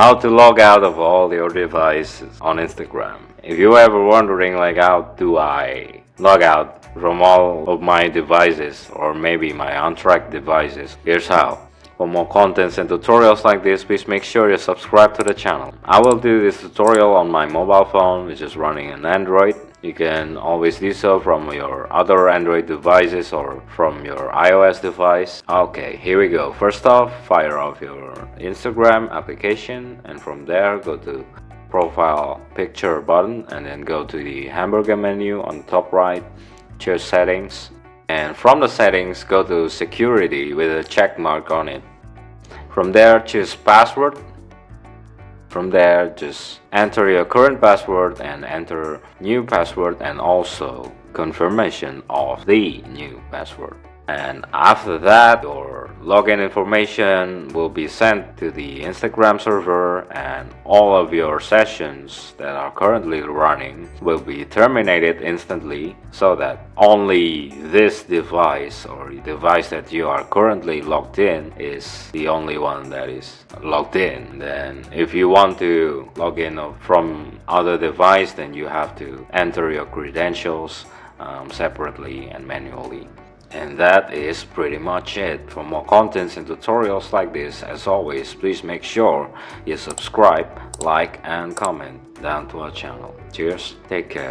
how to log out of all your devices on Instagram. If you ever wondering like how do I log out from all of my devices or maybe my untracked devices, here's how. For more contents and tutorials like this, please make sure you subscribe to the channel. I will do this tutorial on my mobile phone, which is running an Android. You can always do so from your other Android devices or from your iOS device. Okay, here we go. First off, fire off your Instagram application, and from there go to profile picture button and then go to the hamburger menu on the top right, choose settings, and from the settings go to security with a check mark on it. From there choose password. From there just enter your current password and enter new password and also confirmation of the new password. And after that, your login information will be sent to the Instagram server, and all of your sessions that are currently running will be terminated instantly, so that only this device or device that you are currently logged in is the only one that is logged in. Then if you want to log in from other device, then you have to enter your credentials separately and manually. And that is pretty much it. For more contents and tutorials like this, as always, please make sure you subscribe, like and comment down to our channel. Cheers, take care.